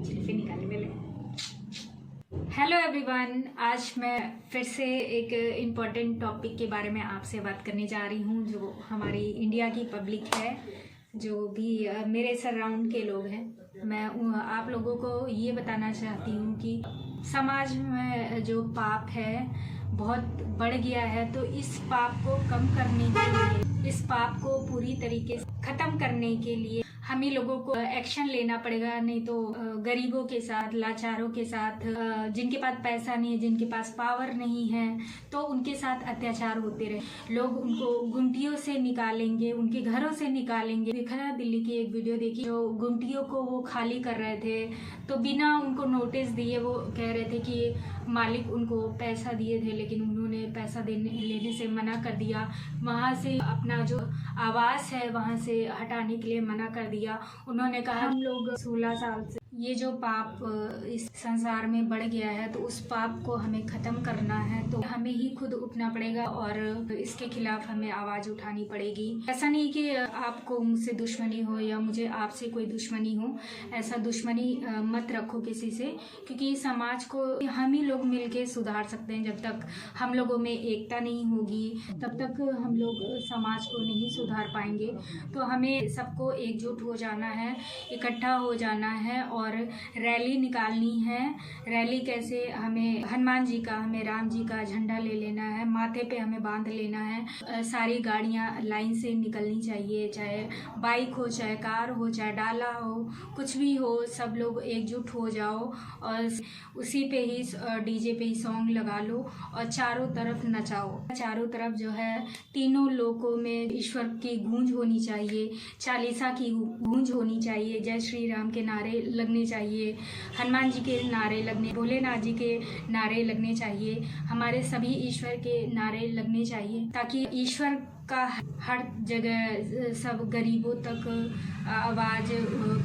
छिलके निकालने वाले। हेलो एवरीवन, आज मैं फिर से एक इम्पॉर्टेंट टॉपिक के बारे में आपसे बात करने जा रही हूँ, जो हमारी इंडिया की पब्लिक है, जो भी मेरे सराउंड के लोग हैं। मैं आप लोगों को ये बताना चाहती हूँ कि समाज में जो पाप है बहुत बढ़ गया है, तो इस पाप को कम करने के लिए, इस पाप को पूरी तरीके से ख़त्म करने के लिए हम ही लोगों को एक्शन लेना पड़ेगा। नहीं तो गरीबों के साथ, लाचारों के साथ, जिनके पास पैसा नहीं है, जिनके पास पावर नहीं है, तो उनके साथ अत्याचार होते रहे। लोग उनको गुंटियों से निकालेंगे, उनके घरों से निकालेंगे। देखा ना, दिल्ली की एक वीडियो देखी, जो गुंटियों को वो खाली कर रहे थे, तो बिना उनको नोटिस दिए वो कह रहे थे कि मालिक उनको पैसा दिए थे, लेकिन उन्होंने पैसा लेने से मना कर दिया। वहाँ से अपना जो आवास है वहाँ से हटाने के लिए मना कर दिया। उन्होंने कहा हम लोग 16 साल से ये जो पाप इस संसार में बढ़ गया है, तो उस पाप को हमें ख़त्म करना है, तो हमें ही खुद उठना पड़ेगा और इसके खिलाफ हमें आवाज़ उठानी पड़ेगी। ऐसा नहीं कि आपको मुझसे दुश्मनी हो या मुझे आपसे कोई दुश्मनी हो, ऐसा दुश्मनी मत रखो किसी से, क्योंकि समाज को हम ही लोग मिलके सुधार सकते हैं। जब तक हम लोगों में एकता नहीं होगी, तब तक हम लोग समाज को नहीं सुधार पाएंगे। तो हमें सबको एकजुट हो जाना है, इकट्ठा हो जाना है और रैली निकालनी है। रैली कैसे? हमें हनुमान जी का, हमें राम जी का झंडा ले लेना है, माथे पे हमें बांध लेना है। सारी गाड़ियां लाइन से निकलनी चाहिए, चाहे बाइक हो, चाहे कार हो, चाहे डाला हो, कुछ भी हो, सब लोग एकजुट हो जाओ और उसी पे ही डीजे पे ही सॉन्ग लगा लो और चारों तरफ नचाओ। चारों तरफ जो है तीनों लोकों में ईश्वर की गूंज होनी चाहिए, चालीसा की गूंज होनी चाहिए, जय श्री राम के नारे लगने चाहिए, हनुमान जी के नारे लगने, भोलेनाथ जी के नारे लगने चाहिए, हमारे सभी ईश्वर के नारे लगने चाहिए, ताकि ईश्वर का हर जगह सब गरीबों तक आवाज़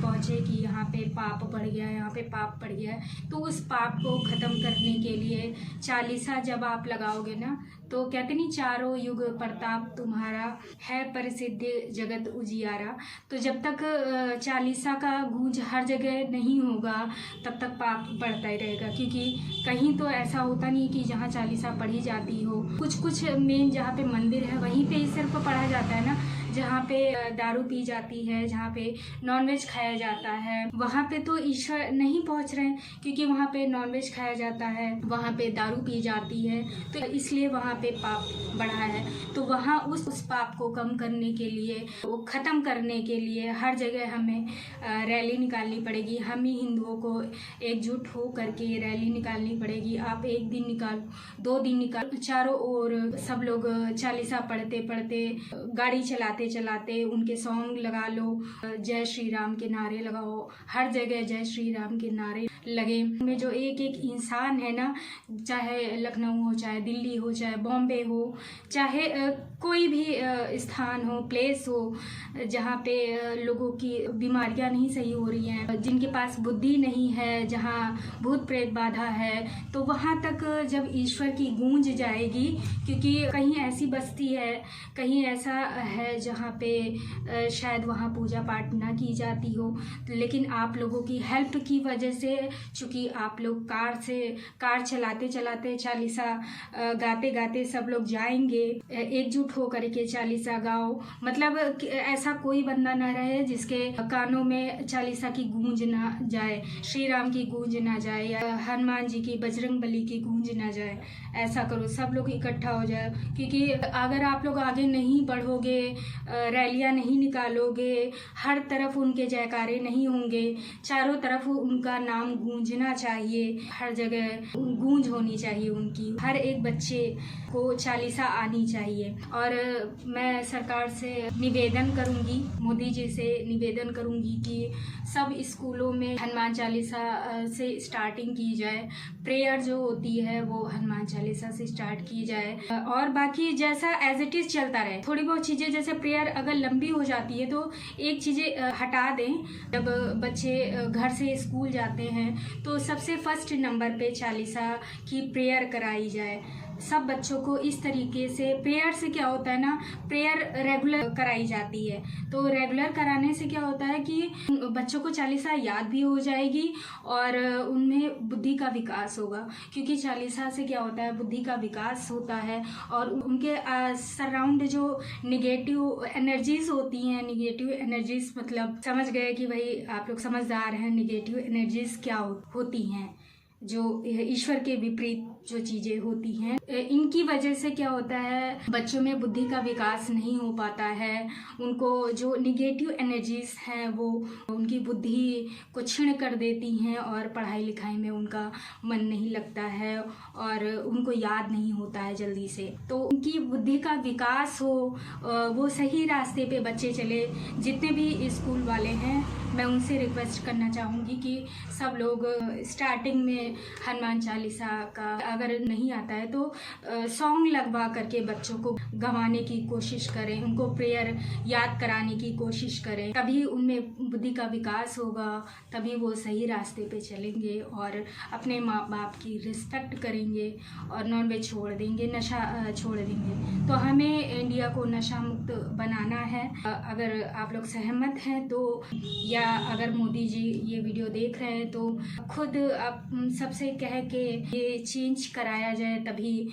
पहुँचे कि यहाँ पे पाप बढ़ गया है, यहाँ पे पाप बढ़ गया है। तो उस पाप को ख़त्म करने के लिए चालीसा जब आप लगाओगे ना, तो कहते नहीं, चारों युग प्रताप तुम्हारा है, प्रसिद्ध जगत उजियारा। तो जब तक चालीसा का गूंज हर जगह नहीं होगा, तब तक पाप बढ़ता ही रहेगा। क्योंकि कहीं तो ऐसा होता नहीं कि जहाँ चालीसा पढ़ी जाती हो, कुछ मेन जहाँ पे मंदिर है वहीं पे ही सिर्फ पढ़ा जाता है ना। जहाँ पे दारू पी जाती है, जहाँ पे नॉनवेज खाया जाता है, वहाँ पे तो ईश्वर नहीं पहुँच रहे हैं, क्योंकि वहाँ पे नॉनवेज खाया जाता है, वहाँ पे दारू पी जाती है, तो इसलिए वहाँ पे पाप बढ़ा है। तो वहाँ उस पाप को कम करने के लिए, वो ख़त्म करने के लिए हर जगह हमें रैली निकालनी पड़ेगी। हम ही हिंदुओं को एकजुट हो करके रैली निकालनी पड़ेगी। आप एक दिन निकालो, 2 दिन निकालो, चारों ओर सब लोग चालीसा पढ़ते पढ़ते, गाड़ी चलाते उनके सॉन्ग लगा लो, जय श्री राम के नारे लगाओ, हर जगह जय श्री राम के नारे लगे। में जो एक इंसान है ना, चाहे लखनऊ हो, चाहे दिल्ली हो, चाहे बॉम्बे हो, चाहे कोई भी स्थान हो, प्लेस हो, जहाँ पे लोगों की बीमारियाँ नहीं सही हो रही हैं, जिनके पास बुद्धि नहीं है, जहाँ भूत प्रेत बाधा है, तो वहाँ तक जब ईश्वर की गूंज जाएगी, क्योंकि कहीं ऐसी बस्ती है, कहीं ऐसा है जहाँ पे शायद वहाँ पूजा पाठ ना की जाती हो, लेकिन आप लोगों की हेल्प की वजह से, चूँकि आप लोग कार चलाते चलाते चालीसा गाते गाते सब लोग जाएंगे, एकजुट हो करके चालीसा गाओ। मतलब ऐसा कोई बंदा ना रहे जिसके कानों में चालीसा की गूंज ना जाए, श्री राम की गूंज ना जाए, या हनुमान जी की, बजरंग बली की गूंज ना जाए। ऐसा करो, सब लोग इकट्ठा हो जाए, क्योंकि अगर आप लोग आगे नहीं बढ़ोगे, रैलियां नहीं निकालोगे, हर तरफ उनके जयकारे नहीं होंगे, चारों तरफ उनका नाम गूंजना चाहिए, हर जगह गूंज होनी चाहिए उनकी, हर एक बच्चे को चालीसा आनी चाहिए। और मैं सरकार से निवेदन करूंगी, मोदी जी से निवेदन करूंगी कि सब स्कूलों में हनुमान चालीसा से स्टार्टिंग की जाए, प्रेयर जो होती है वो हनुमान चालीसा से स्टार्ट की जाए, और बाकी जैसा एज इट इज़ चलता रहे। थोड़ी बहुत चीज़ें, जैसे प्रेयर अगर लंबी हो जाती है तो एक चीज़ें हटा दें। जब बच्चे घर से स्कूल जाते हैं तो सबसे फर्स्ट नंबर पे चालीसा की प्रेयर कराई जाए, सब बच्चों को इस तरीके से प्रेयर से क्या होता है ना, प्रेयर रेगुलर कराई जाती है। तो रेगुलर कराने से क्या होता है कि बच्चों को चालीसा याद भी हो जाएगी और उनमें बुद्धि का विकास होगा, क्योंकि चालीसा से क्या होता है, बुद्धि का विकास होता है और उनके सराउंड जो निगेटिव एनर्जीज होती हैं, निगेटिव एनर्जीज मतलब समझ गए कि भाई आप लोग समझदार हैं, निगेटिव एनर्जीज क्या होती हैं, जो ईश्वर के विपरीत जो चीजें होती हैं, इनकी वजह से क्या होता है, बच्चों में बुद्धि का विकास नहीं हो पाता है। उनको जो निगेटिव एनर्जीज हैं वो उनकी बुद्धि को क्षीण कर देती हैं और पढ़ाई लिखाई में उनका मन नहीं लगता है और उनको याद नहीं होता है जल्दी से। तो उनकी बुद्धि का विकास हो, वो सही रास्ते पे बच्चे चले। जितने भी स्कूल वाले हैं मैं उनसे रिक्वेस्ट करना चाहूँगी कि सब लोग स्टार्टिंग में हनुमान चालीसा का अगर नहीं आता है तो सॉन्ग लगवा करके बच्चों को गवाने की कोशिश करें, उनको प्रेयर याद कराने की कोशिश करें। तभी उनमें बुद्धि का विकास होगा, तभी वो सही रास्ते पे चलेंगे और अपने माँ बाप की रिस्पेक्ट करेंगे और नॉनवेज छोड़ देंगे, नशा छोड़ देंगे। तो हमें इंडिया को नशा मुक्त बनाना है। अगर आप लोग सहमत हैं तो, या अगर मोदी जी ये वीडियो देख रहे हैं तो खुद आप सबसे कह के ये चेंज कराया जाए, तभी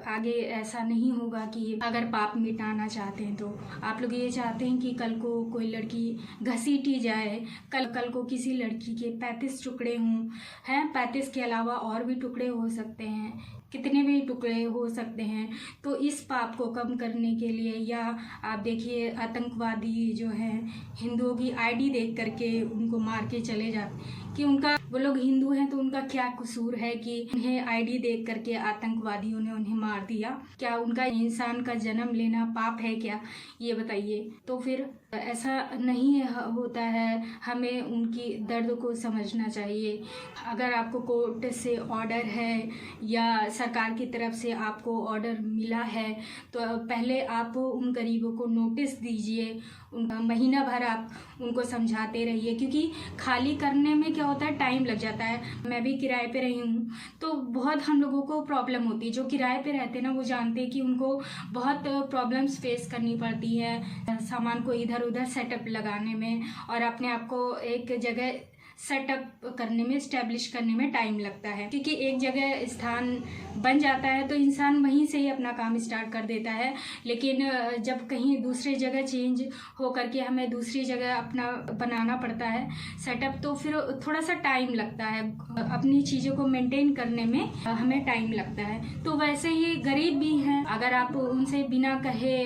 आगे ऐसा नहीं होगा कि अगर पाप मिटाना चाहते हैं तो आप लोग ये चाहते हैं कि कल को कोई लड़की घसीटी जाए, कल को किसी लड़की के 35 टुकड़े हों, हैं 35 के अलावा और भी टुकड़े हो सकते हैं, कितने भी टुकड़े हो सकते हैं। तो इस पाप को कम करने के लिए, या आप देखिए आतंकवादी जो हैं हिंदुओं की आईडी देख करके उनको मार के चले जाते कि उनका, वो लोग हिंदू हैं तो उनका क्या कसूर है कि उन्हें आईडी देख करके आतंकवादियों ने उन्हें मार दिया? क्या उनका इंसान का जन्म लेना पाप है क्या, ये बताइए। तो फिर ऐसा नहीं होता है, हमें उनकी दर्द को समझना चाहिए। अगर आपको कोर्ट से ऑर्डर है या सरकार की तरफ से आपको ऑर्डर मिला है तो पहले आप उन गरीबों को नोटिस दीजिए, उनका महीना भर आप उनको समझाते रहिए, क्योंकि खाली करने में क्या होता है, टाइम लग जाता है। मैं भी किराए पे रही हूँ तो बहुत हम लोगों को प्रॉब्लम होती है। जो किराए पे रहते हैं ना वो जानते हैं कि उनको बहुत प्रॉब्लम्स फेस करनी पड़ती है सामान को इधर उधर सेटअप लगाने में, और अपने आप को एक जगह सेटअप करने में, स्टैब्लिश करने में टाइम लगता है। क्योंकि एक जगह स्थान बन जाता है तो इंसान वहीं से ही अपना काम स्टार्ट कर देता है, लेकिन जब कहीं दूसरे जगह चेंज हो करके हमें दूसरी जगह अपना बनाना पड़ता है सेटअप, तो फिर थोड़ा सा टाइम लगता है, अपनी चीज़ों को मेंटेन करने में हमें टाइम लगता है। तो वैसे ही गरीब भी हैं, अगर आप उनसे बिना कहे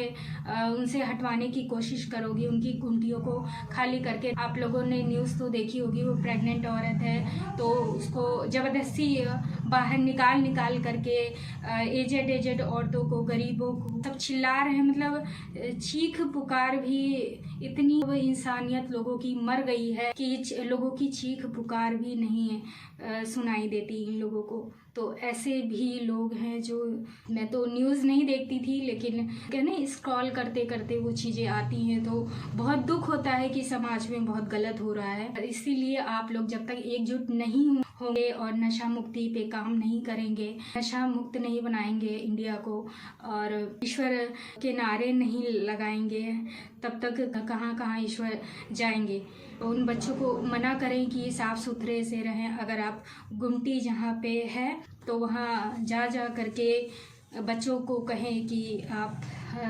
उनसे हटवाने की कोशिश करोगे, उनकी कुंडियों को खाली करके, आप लोगों ने न्यूज़ तो देखी होगी, वो प्रेग्नेंट औरत है तो उसको ज़बरदस्ती बाहर निकाल करके एजेड औरतों को, गरीबों को सब चिल्ला रहे हैं। मतलब चीख पुकार भी, इतनी इंसानियत लोगों की मर गई है कि लोगों की चीख पुकार भी नहीं सुनाई देती इन लोगों को। तो ऐसे भी लोग हैं जो, मैं तो न्यूज़ नहीं देखती थी लेकिन कहने स्क्रॉल करते करते वो चीज़ें आती हैं तो बहुत दुख होता है कि समाज में बहुत गलत हो रहा है। इसीलिए आप लोग जब तक एकजुट नहीं होंगे और नशा मुक्ति पे काम नहीं करेंगे, नशा मुक्त नहीं बनाएंगे इंडिया को और ईश्वर के नारे नहीं लगाएंगे, तब तक कहाँ ईश्वर जाएंगे। उन बच्चों को मना करें कि साफ़ सुथरे से रहें। अगर आप गुमटी जहाँ पे है तो वहाँ जा करके बच्चों को कहें कि आप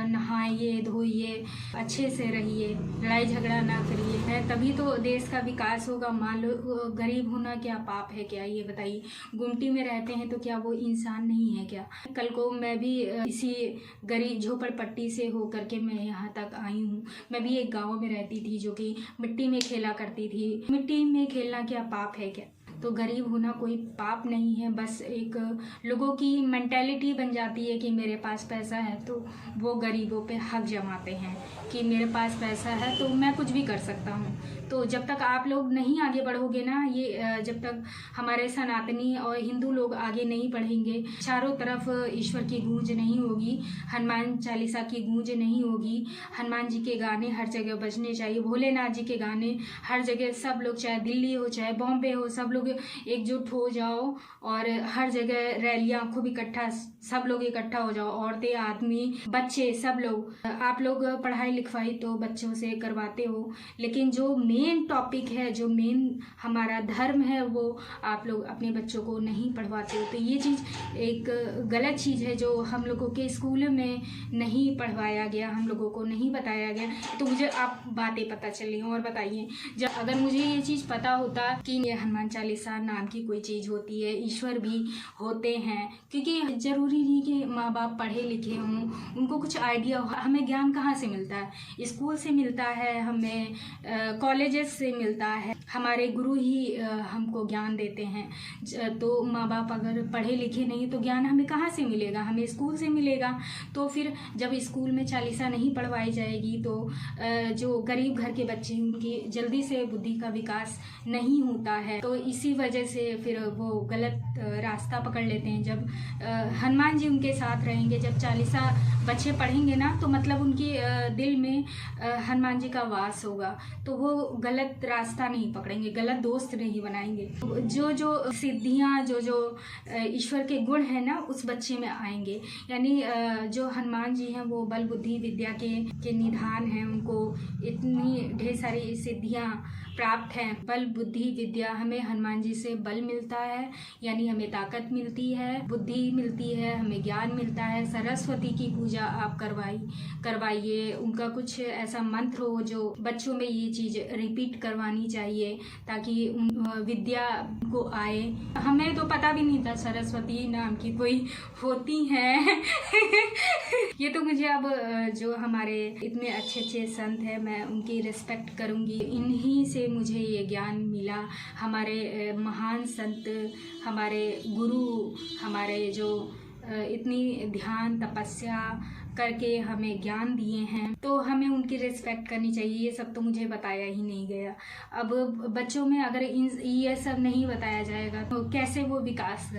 नहाइए धोइए, अच्छे से रहिए, लड़ाई झगड़ा ना करिए, है तभी तो देश का विकास होगा। मान लो गरीब होना क्या पाप है क्या, ये बताइए। गुमटी में रहते हैं तो क्या वो इंसान नहीं है क्या? कल को मैं भी इसी गरीब झोपड़पट्टी से हो करके मैं यहाँ तक आई हूँ। मैं भी एक गाँव में रहती थी जो कि मिट्टी में खेला करती थी। मिट्टी में खेलना क्या पाप है क्या? तो गरीब होना कोई पाप नहीं है, बस एक लोगों की मेंटेलिटी बन जाती है कि मेरे पास पैसा है तो वो गरीबों पे हक जमाते हैं कि मेरे पास पैसा है तो मैं कुछ भी कर सकता हूँ। तो जब तक आप लोग नहीं आगे बढ़ोगे ना, ये जब तक हमारे सनातनी और हिंदू लोग आगे नहीं बढ़ेंगे, चारों तरफ ईश्वर की गूंज नहीं होगी, हनुमान चालीसा की गूंज नहीं होगी, हनुमान जी के गाने हर जगह बजने चाहिए, भोलेनाथ जी के गाने हर जगह, सब लोग चाहे दिल्ली हो चाहे बॉम्बे हो, सब लोग एकजुट हो जाओ और हर जगह रैलियां, खूब इकट्ठा, सब लोग इकट्ठा हो जाओ, औरतें, आदमी, बच्चे, सब लोग। आप लोग पढ़ाई लिखवाई तो बच्चों से करवाते हो, लेकिन जो मेन टॉपिक है, जो मेन हमारा धर्म है, वो आप लोग अपने बच्चों को नहीं पढ़वाते हो। तो ये चीज़ एक गलत चीज़ है जो हम लोगों के स्कूल में नहीं पढ़वाया गया, हम लोगों को नहीं बताया गया। तो मुझे आप बातें पता चली और बताइए, जब अगर मुझे ये चीज़ पता होता कि ये हनुमान चालीसा नाम की कोई चीज़ होती है, ईश्वर भी होते हैं, क्योंकि ज़रूरी नहीं कि माँ बाप पढ़े लिखे हों, उनको कुछ आइडिया हो। हमें ज्ञान कहाँ से मिलता है? स्कूल से मिलता है, हमें कॉलेजेस से मिलता है, हमारे गुरु ही हमको ज्ञान देते हैं। तो माँ बाप अगर पढ़े लिखे नहीं तो ज्ञान हमें कहाँ से मिलेगा? हमें स्कूल से मिलेगा। तो फिर जब स्कूल में चालीसा नहीं पढ़वाई जाएगी तो जो गरीब घर के बच्चे उनकी जल्दी से बुद्धि का विकास नहीं होता है, तो इसी वजह से फिर वो गलत रास्ता पकड़ लेते हैं। जब हनुमान जी उनके साथ रहेंगे, जब चालीसा बच्चे पढ़ेंगे ना, तो मतलब उनकी दिल में हनुमान जी का वास होगा, तो वो गलत रास्ता नहीं पकड़ेंगे, गलत दोस्त नहीं बनाएंगे। जो जो सिद्धियाँ, जो जो ईश्वर के गुण हैं ना, उस बच्चे में आएंगे। यानी जो हनुमान जी हैं वो बल बुद्धि विद्या के निधान हैं, उनको इतनी ढेर सारी सिद्धियाँ प्राप्त हैं। बल बुद्धि विद्या, हमें हनुमान जी से बल मिलता है, यानी हमें ताकत मिलती है, बुद्धि मिलती है, हमें ज्ञान मिलता है। सरस्वती की पूजा आप करवाइए, उनका कुछ ऐसा मंत्र हो जो बच्चों में ये चीज़ रिपीट करवानी चाहिए ताकि विद्या को आए। हमें तो पता भी नहीं था सरस्वती नाम की कोई होती हैं। ये तो मुझे अब जो हमारे इतने अच्छे अच्छे संत हैं, मैं उनकी रिस्पेक्ट करूँगी। इन्हीं से मुझे ये ज्ञान मिला। हमारे महान संत, हमारे गुरु, हमारे जो इतनी ध्यान तपस्या करके हमें ज्ञान दिए हैं, तो हमें उनकी रिस्पेक्ट करनी चाहिए। ये सब तो मुझे बताया ही नहीं गया। अब बच्चों में अगर ये सब नहीं बताया जाएगा तो कैसे वो विकास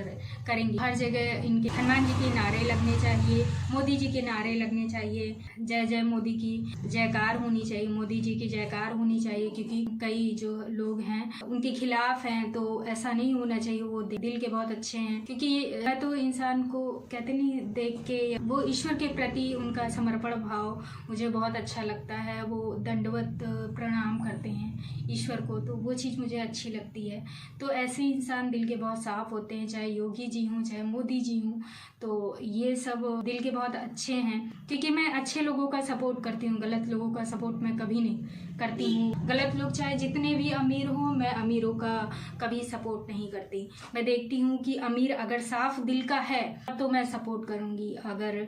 करेंगे? हर जगह इनके हनुमान जी के नारे लगने चाहिए, मोदी जी के नारे लगने चाहिए, जय जय मोदी की जयकार होनी चाहिए, मोदी जी की जयकार होनी चाहिए। क्योंकि कई जो लोग हैं उनके खिलाफ हैं, तो ऐसा नहीं होना चाहिए। वो दिल के बहुत अच्छे हैं, क्योंकि मैं तो इंसान को कहते नहीं, देख के वो ईश्वर के प्रति उनका समर्पण भाव मुझे बहुत अच्छा लगता है। वो दंडवत प्रणाम करते हैं ईश्वर को, तो वो चीज़ मुझे अच्छी लगती है। तो ऐसे इंसान दिल के बहुत साफ होते हैं, चाहे योगी जी हों, चाहे मोदी जी हों, तो ये सब दिल के बहुत अच्छे हैं। क्योंकि मैं अच्छे लोगों का सपोर्ट करती हूँ, गलत लोगों का सपोर्ट मैं कभी नहीं करती हूँ। गलत लोग चाहे जितने भी अमीर हों, मैं अमीरों का कभी सपोर्ट नहीं करती। मैं देखती हूँ कि अमीर अगर साफ दिल का है तो मैं सपोर्ट करूँगी, अगर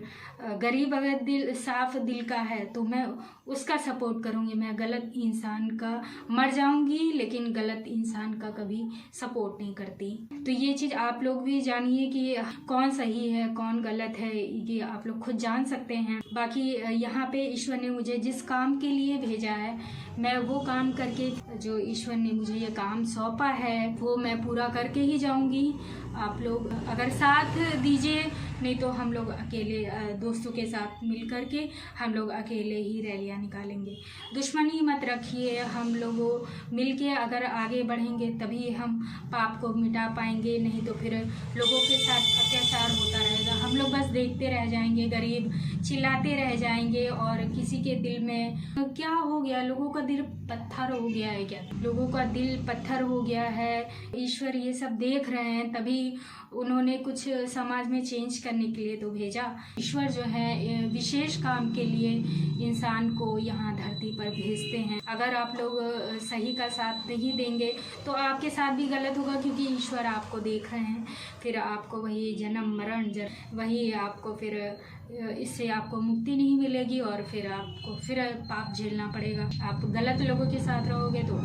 गरीब अगर साफ दिल का है तो मैं उसका सपोर्ट करूँगी। मैं गलत इंसान का मर जाऊँगी, लेकिन गलत इंसान का कभी सपोर्ट नहीं करती। तो ये चीज़ आप लोग भी जानिए कि कौन सही है कौन गलत है, ये आप लोग खुद जान सकते हैं। बाकी यहाँ पे ईश्वर ने मुझे जिस काम के लिए भेजा है, मैं वो काम करके, जो ईश्वर ने मुझे ये काम सौंपा है वो मैं पूरा करके ही जाऊंगी। आप लोग अगर साथ दीजिए, नहीं तो हम लोग अकेले दोस्तों के साथ मिल करके हम लोग अकेले ही रैलियां निकालेंगे। दुश्मनी मत रखिए, हम लोगों मिल के अगर आगे बढ़ेंगे तभी हम पाप को मिटा पाएंगे, नहीं तो फिर लोगों के साथ अत्याचार होता रहेगा। हम लोग बस देखते रह जाएंगे, गरीब चिल्लाते रह जाएंगे, और किसी के दिल में क्या हो गया, लोगों का दिल पत्थर हो गया है क्या? लोगों का दिल पत्थर हो गया है। ईश्वर ये सब देख रहे हैं, तभी उन्होंने कुछ समाज में चेंज करने के लिए तो भेजा। ईश्वर जो है विशेष काम के लिए इंसान को यहाँ धरती पर भेजते हैं। अगर आप लोग सही का साथ नहीं देंगे तो आपके साथ भी गलत होगा, क्योंकि ईश्वर आपको देख रहे हैं। फिर आपको वही जन्म मरण वही आपको फिर इससे आपको मुक्ति नहीं मिलेगी, और फिर आपको फिर पाप झेलना पड़ेगा। आप गलत लोगों के साथ रहोगे तो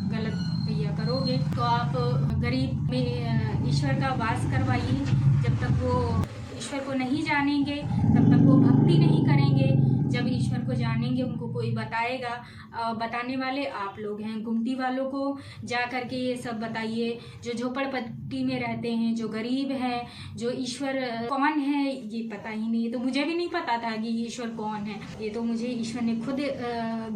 गलत भैया करोगे। तो आप गरीब में ईश्वर का वास करवाइए। जब तक वो ईश्वर को नहीं जानेंगे तब तक वो भक्ति नहीं करेंगे, जब ईश्वर को जानेंगे, उनको कोई बताएगा, बताने वाले आप लोग हैं। गुमटी वालों को जा करके ये सब बताइए, जो झोपड़पट्टी में रहते हैं, जो गरीब हैं, जो ईश्वर कौन है ये पता ही नहीं। तो मुझे भी नहीं पता था कि ईश्वर कौन है। ये तो मुझे ईश्वर ने खुद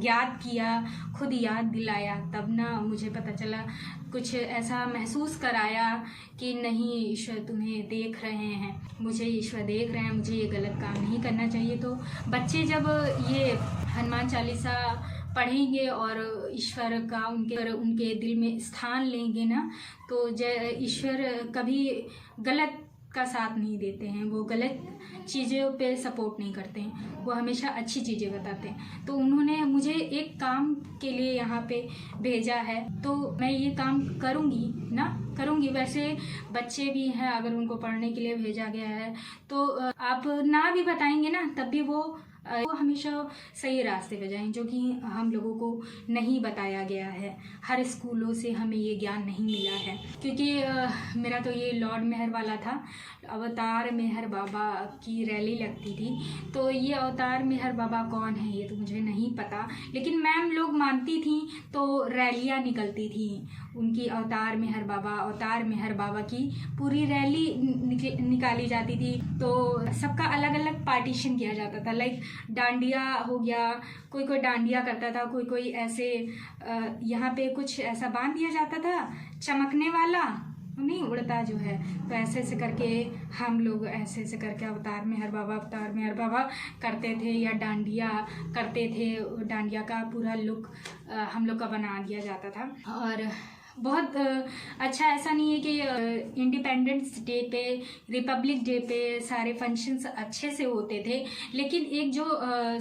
ज्ञात किया, खुद याद दिलाया, तब ना मुझे पता चला, कुछ ऐसा महसूस कराया कि नहीं, ईश्वर तुम्हें देख रहे हैं, मुझे ईश्वर देख रहे हैं, मुझे ये गलत काम नहीं करना चाहिए। तो बच्चे जब ये हनुमान चालीसा पढ़ेंगे और ईश्वर का उनके दिल में स्थान लेंगे ना, तो ईश्वर कभी गलत का साथ नहीं देते हैं, वो गलत चीज़ों पे सपोर्ट नहीं करते हैं, वो हमेशा अच्छी चीज़ें बताते हैं। तो उन्होंने मुझे एक काम के लिए यहाँ पे भेजा है, तो मैं ये काम करूँगी। वैसे बच्चे भी हैं, अगर उनको पढ़ने के लिए भेजा गया है तो आप ना भी बताएंगे ना, तब भी वो हमेशा सही रास्ते पे जाएं, जो कि हम लोगों को नहीं बताया गया है। हर स्कूलों से हमें ये ज्ञान नहीं मिला है, क्योंकि मेरा तो ये लॉर्ड मेहर वाला था, अवतार मेहर बाबा की रैली लगती थी। तो ये अवतार मेहर बाबा कौन है ये तो मुझे नहीं पता, लेकिन मैम लोग मानती थी तो रैलियाँ निकलती थी उनकी, अवतार मेहर बाबा की पूरी रैली निकाली जाती थी। तो सबका अलग अलग पार्टीशन किया जाता था, लाइक डांडिया हो गया, कोई डांडिया करता था, कोई ऐसे यहाँ पे कुछ ऐसा बांध दिया जाता था चमकने वाला, नहीं उड़ता जो है, तो ऐसे करके हम लोग ऐसे करके अवतार मेहर बाबा करते थे, या डांडिया करते थे। डांडिया का पूरा लुक हम लोग का बना दिया जाता था। और बहुत अच्छा, ऐसा नहीं है कि इंडिपेंडेंस डे पे, रिपब्लिक डे पे सारे फंक्शंस अच्छे से होते थे, लेकिन एक जो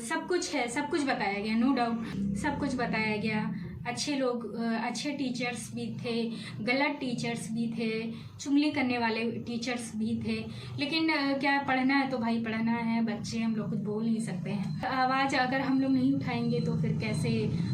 सब कुछ है, सब कुछ बताया गया, नो डाउट सब कुछ बताया गया। अच्छे लोग, अच्छे टीचर्स भी थे, गलत टीचर्स भी थे, चुगली करने वाले टीचर्स भी थे, लेकिन क्या पढ़ना है तो भाई पढ़ना है, बच्चे हम लोग कुछ बोल नहीं सकते हैं। आवाज़ अगर हम लोग नहीं उठाएंगे तो फिर कैसे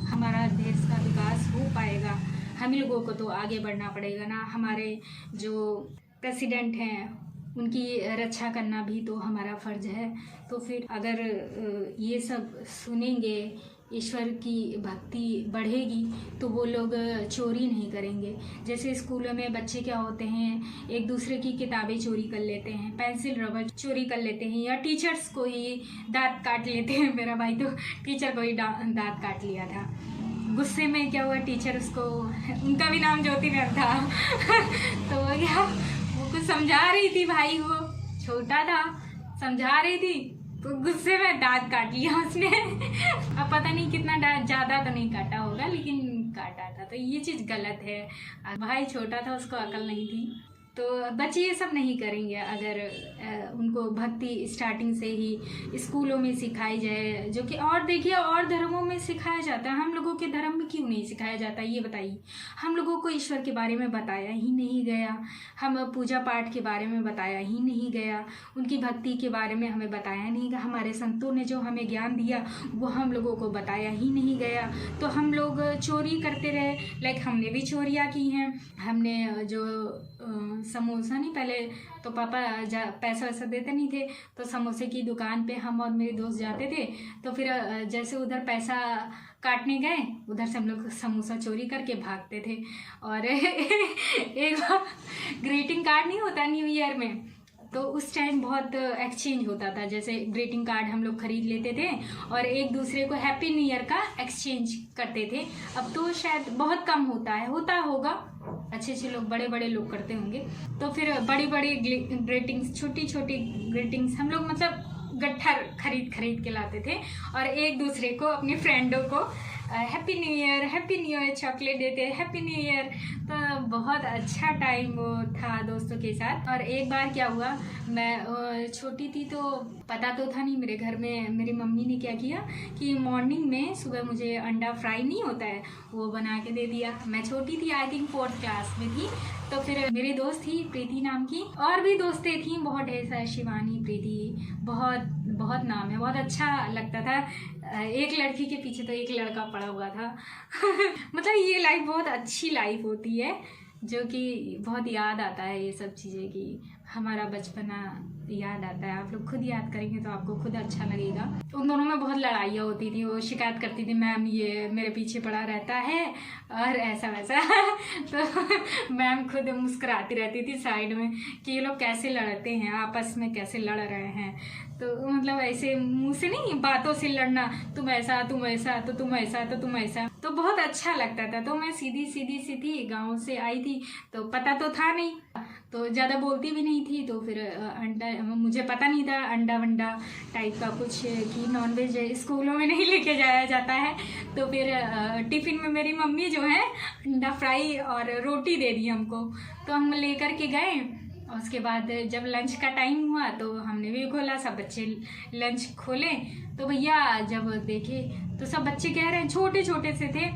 हमारा देश का विकास हो पाएगा। हम ही लोगों को तो आगे बढ़ना पड़ेगा ना, हमारे जो प्रेसिडेंट हैं उनकी रक्षा करना भी तो हमारा फ़र्ज़ है। तो फिर अगर ये सब सुनेंगे, ईश्वर की भक्ति बढ़ेगी, तो वो लोग चोरी नहीं करेंगे। जैसे स्कूलों में बच्चे क्या होते हैं, एक दूसरे की किताबें चोरी कर लेते हैं, पेंसिल रबर चोरी कर लेते हैं, या टीचर्स को ही दांत काट लेते हैं। मेरा भाई तो टीचर को ही दांत काट लिया था, गुस्से में क्या हुआ, टीचर उसको, उनका भी नाम ज्योति मैम था तो वो कुछ समझा रही थी, भाई वो छोटा था, समझा रही थी, तो गुस्से में दांत काट लिया उसने अब पता नहीं कितना ज़्यादा तो नहीं काटा होगा, लेकिन काटा था। तो ये चीज़ गलत है। भाई छोटा था, उसको अकल नहीं थी। तो बच्चे ये सब नहीं करेंगे अगर उनको भक्ति स्टार्टिंग से ही स्कूलों में सिखाई जाए, जो कि और देखिए और धर्मों में सिखाया जाता है, हम लोगों के धर्म में क्यों नहीं सिखाया जाता ये बताइए। हम लोगों को ईश्वर के बारे में बताया ही नहीं गया, हम पूजा पाठ के बारे में बताया ही नहीं गया, उनकी भक्ति के बारे में हमें बताया नहीं गया, हमारे संतों ने जो हमें ज्ञान दिया वो हम लोगों को बताया ही नहीं गया। तो हम लोग चोरी करते रहे, लाइक हमने भी चोरियाँ की हैं। हमने जो समोसा नहीं, पहले तो पापा पैसा वैसा देते नहीं थे, तो समोसे की दुकान पे हम और मेरे दोस्त जाते थे, तो फिर जैसे उधर पैसा काटने गए, उधर से हम लोग समोसा चोरी करके भागते थे। और एक बार ग्रीटिंग कार्ड नहीं होता न्यू ईयर में, तो उस टाइम बहुत एक्सचेंज होता था, जैसे ग्रीटिंग कार्ड हम लोग खरीद लेते थे और एक दूसरे को हैप्पी न्यू ईयर का एक्सचेंज करते थे। अब तो शायद बहुत कम होता होगा, अच्छे लोग, बड़े लोग करते होंगे। तो फिर बड़ी ग्रीटिंग्स, छोटी ग्रीटिंग्स हम लोग मतलब गट्ठा खरीद के लाते थे और एक दूसरे को, अपने फ्रेंडों को हैप्पी न्यू ईयर चॉकलेट देते, हैप्पी न्यू ईयर। तो बहुत अच्छा टाइम वो था दोस्तों के साथ। और एक बार क्या हुआ, मैं छोटी थी तो पता तो था नहीं, मेरे घर में मेरी मम्मी ने क्या किया कि मॉर्निंग में सुबह मुझे अंडा फ्राई नहीं होता है वो बना के दे दिया। मैं छोटी थी, आई थिंक 4th क्लास में थी। तो फिर मेरी दोस्त थी प्रीति नाम की, और भी दोस्तें थी बहुत ढेर सारी, शिवानी, प्रीति, बहुत नाम है, बहुत अच्छा लगता था। एक लड़की के पीछे तो एक लड़का पड़ा हुआ था मतलब ये लाइफ बहुत अच्छी लाइफ होती है, जो कि बहुत याद आता है ये सब चीज़ें कि हमारा बचपना याद आता है। आप लोग खुद याद करेंगे तो आपको खुद अच्छा लगेगा। उन दोनों में बहुत लड़ाइयाँ होती थी। वो शिकायत करती थी, मैम ये मेरे पीछे पड़ा रहता है और ऐसा वैसा तो मैम खुद मुस्कुराती रहती थी साइड में कि ये लोग कैसे लड़ते हैं, आपस में कैसे लड़ रहे हैं। तो मतलब ऐसे मुंह से नहीं, बातों से लड़ना, तुम ऐसा तुम ऐसा तो तुम ऐसा तो तुम ऐसा, तो बहुत अच्छा लगता था। तो मैं सीधी सीधी सी थी, गाँव से आई थी तो पता तो था नहीं, तो ज़्यादा बोलती भी नहीं थी। तो फिर अंडा, मुझे पता नहीं था अंडा वंडा टाइप का कुछ कि नॉनवेज स्कूलों में नहीं लेके जाया जाता है। तो फिर टिफ़िन में मेरी मम्मी जो है अंडा फ्राई और रोटी दे दी हमको, तो हम लेकर के गए। और उसके बाद जब लंच का टाइम हुआ तो हमने भी खोला, सब बच्चे लंच खोले। तो भैया जब देखे तो सब बच्चे कह रहे हैं, छोटे छोटे से थे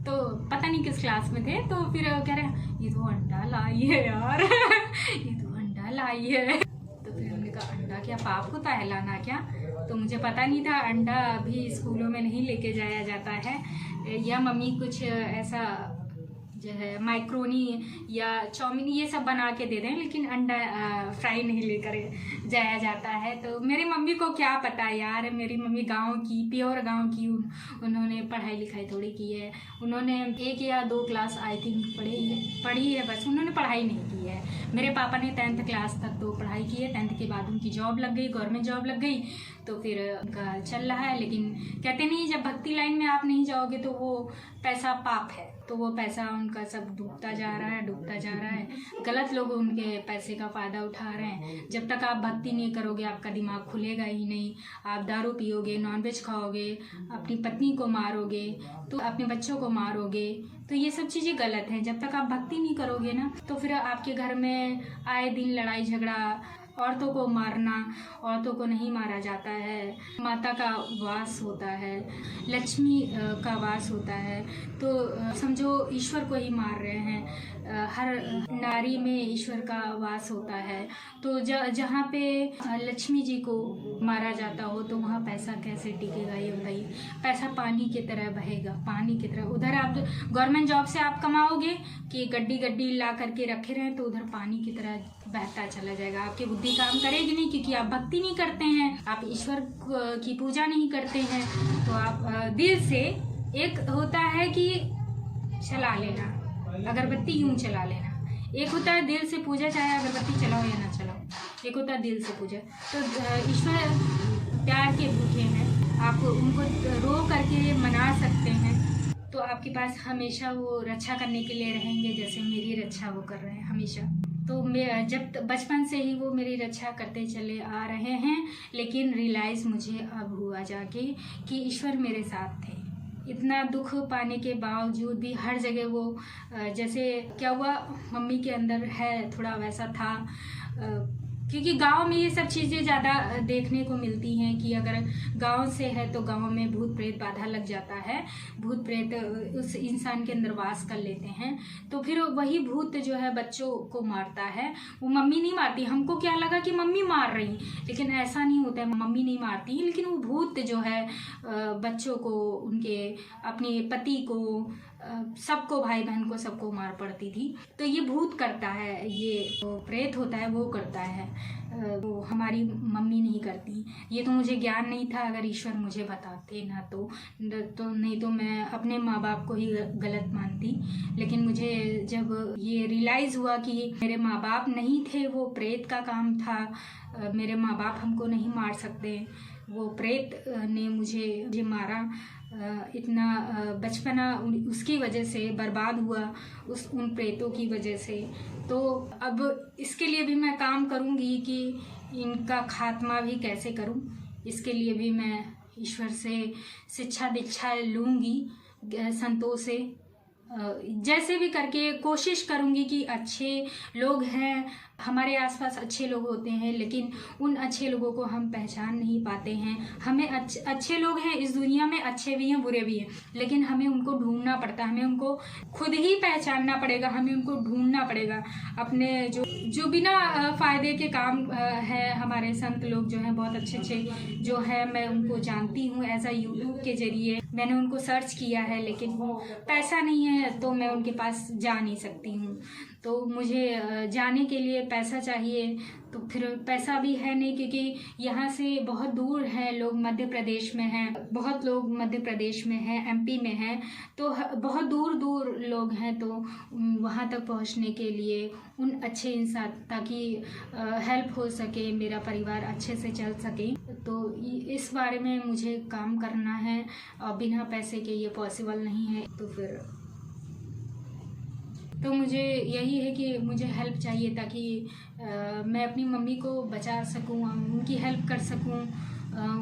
तो पता नहीं किस क्लास में थे, तो फिर कह रहे हैं ये तो अंडा लाई है यार ये तो अंडा लाई है। तो फिर हमने कहा अंडा क्या पाप होता है लाना क्या? तो मुझे पता नहीं था अंडा अभी स्कूलों में नहीं लेके जाया जाता है, या मम्मी कुछ ऐसा जो है मैक्रोनी या चाउमीन ये सब बना के दे दें, लेकिन अंडा फ्राई नहीं लेकर जाया जाता है। तो मेरी मम्मी को क्या पता यार, मेरी मम्मी गांव की, प्योर गांव की, उन्होंने पढ़ाई लिखाई थोड़ी की है। उन्होंने 1 या 2 क्लास आई थिंक पढ़ी है बस, उन्होंने पढ़ाई नहीं की है। मेरे पापा ने 10th क्लास तक तो पढ़ाई की है, 10th के बाद उनकी जॉब लग गई, गवर्नमेंट जॉब लग गई, तो फिर उनका चल रहा है। लेकिन कहते नहीं, जब भक्ति लाइन में आप नहीं जाओगे तो वो पैसा पाप है, तो वो पैसा उनका सब डूबता जा रहा है, डूबता जा रहा है। गलत लोग उनके पैसे का फ़ायदा उठा रहे हैं। जब तक आप भक्ति नहीं करोगे आपका दिमाग खुलेगा ही नहीं। आप दारू पियोगे, नॉनवेज खाओगे, अपनी पत्नी को मारोगे, तो अपने बच्चों को मारोगे, तो ये सब चीज़ें गलत हैं। जब तक आप भक्ति नहीं करोगे ना, तो फिर आपके घर में आए दिन लड़ाई झगड़ा, औरतों को मारना, औरतों को नहीं मारा जाता है। माता का वास होता है, लक्ष्मी का वास होता है, तो समझो ईश्वर को ही मार रहे हैं। हर नारी में ईश्वर का वास होता है। तो जहाँ पे लक्ष्मी जी को मारा जाता हो तो वहाँ पैसा कैसे टिकेगा ये भाई? पैसा पानी की तरह बहेगा, पानी की तरह। उधर आप गवर्नमेंट जॉब से आप कमाओगे कि गड्डी ला करके रखे रहें, तो उधर पानी की तरह बहता चला जाएगा। आपकी बुद्धि काम करेगी नहीं, क्योंकि आप भक्ति नहीं करते हैं, आप ईश्वर की पूजा नहीं करते हैं। तो आप दिल से, एक होता है कि चला लेना, अगरबत्ती यूं चला लेना, एक होता है दिल से पूजा, चाहे अगरबत्ती चलाओ या ना चलाओ, एक होता है दिल से पूजा। तो ईश्वर प्यार के भूखे हैं, आप उनको रो करके मना सकते हैं, तो आपके पास हमेशा वो रक्षा करने के लिए रहेंगे, जैसे मेरी रक्षा वो कर रहे हैं हमेशा। तो मैं जब बचपन से ही वो मेरी रक्षा करते चले आ रहे हैं, लेकिन रियलाइज़ मुझे अब हुआ जाके कि ईश्वर मेरे साथ थे। इतना दुख पाने के बावजूद भी हर जगह वो, जैसे क्या हुआ, मम्मी के अंदर है थोड़ा वैसा था, क्योंकि गांव में ये सब चीज़ें ज़्यादा देखने को मिलती हैं कि अगर गांव से है तो गांव में भूत प्रेत बाधा लग जाता है, भूत प्रेत उस इंसान के अंदर वास कर लेते हैं, तो फिर वही भूत जो है बच्चों को मारता है। वो मम्मी नहीं मारती, हमको क्या लगा कि मम्मी मार रही, लेकिन ऐसा नहीं होता है, मम्मी नहीं मारती, लेकिन वो भूत जो है बच्चों को, उनके अपने पति को, सबको, भाई बहन को, सबको मार पड़ती थी। तो ये भूत करता है, ये तो प्रेत होता है वो करता है, वो हमारी मम्मी नहीं करती। ये तो मुझे ज्ञान नहीं था, अगर ईश्वर मुझे बताते ना तो नहीं तो मैं अपने माँ बाप को ही गलत मानती। लेकिन मुझे जब ये रियलाइज़ हुआ कि मेरे माँ बाप नहीं थे, वो प्रेत का काम था, मेरे माँ बाप हमको नहीं मार सकते, वो प्रेत ने मुझे मारा, इतना बचपना उसकी वजह से बर्बाद हुआ, उन प्रेतों की वजह से। तो अब इसके लिए भी मैं काम करूँगी कि इनका खात्मा भी कैसे करूँ, इसके लिए भी मैं ईश्वर से शिक्षा दीक्षा लूँगी, संतोष से जैसे भी करके कोशिश करूँगी कि अच्छे लोग हैं, हमारे आसपास अच्छे लोग होते हैं, लेकिन उन अच्छे लोगों को हम पहचान नहीं पाते हैं। हमें अच्छे लोग हैं इस दुनिया में, अच्छे भी हैं बुरे भी हैं, लेकिन हमें उनको ढूंढना पड़ता है, हमें उनको खुद ही पहचानना पड़ेगा, हमें उनको ढूंढना पड़ेगा। अपने जो बिना फ़ायदे के काम है, हमारे संत लोग जो हैं बहुत अच्छे जो है, मैं उनको जानती हूँ एज आ यूट्यूब के ज़रिए, मैंने उनको सर्च किया है, लेकिन वो पैसा नहीं है तो मैं उनके पास जा नहीं सकती हूँ। तो मुझे जाने के लिए पैसा चाहिए, तो फिर पैसा भी है नहीं, क्योंकि यहाँ से बहुत दूर है लोग, मध्य प्रदेश में हैं, बहुत लोग मध्य प्रदेश में हैं, एमपी में हैं, तो बहुत दूर दूर लोग हैं। तो वहाँ तक पहुँचने के लिए उन अच्छे इंसान, ताकि हेल्प हो सके, मेरा परिवार अच्छे से चल सके, तो इस बारे में मुझे काम करना है और बिना पैसे के ये पॉसिबल नहीं है। तो मुझे यही है कि मुझे हेल्प चाहिए, ताकि मैं अपनी मम्मी को बचा सकूं, उनकी हेल्प कर सकूं,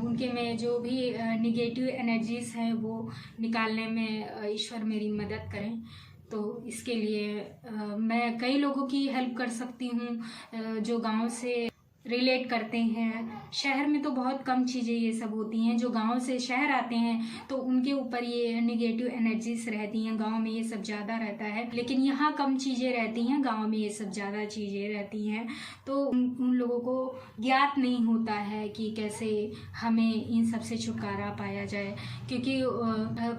उनके में जो भी निगेटिव एनर्जीज़ हैं वो निकालने में ईश्वर मेरी मदद करें। तो इसके लिए मैं कई लोगों की हेल्प कर सकती हूँ जो गांव से रिलेट करते हैं। शहर में तो बहुत कम चीज़ें ये सब होती हैं, जो गांव से शहर आते हैं तो उनके ऊपर ये नेगेटिव एनर्जीज रहती हैं, गांव में ये सब ज़्यादा रहता है। लेकिन यहाँ कम चीज़ें रहती हैं, गांव में ये सब ज़्यादा चीज़ें रहती हैं। तो उन लोगों को ज्ञात नहीं होता है कि कैसे हमें इन सब से छुटकारा पाया जाए, क्योंकि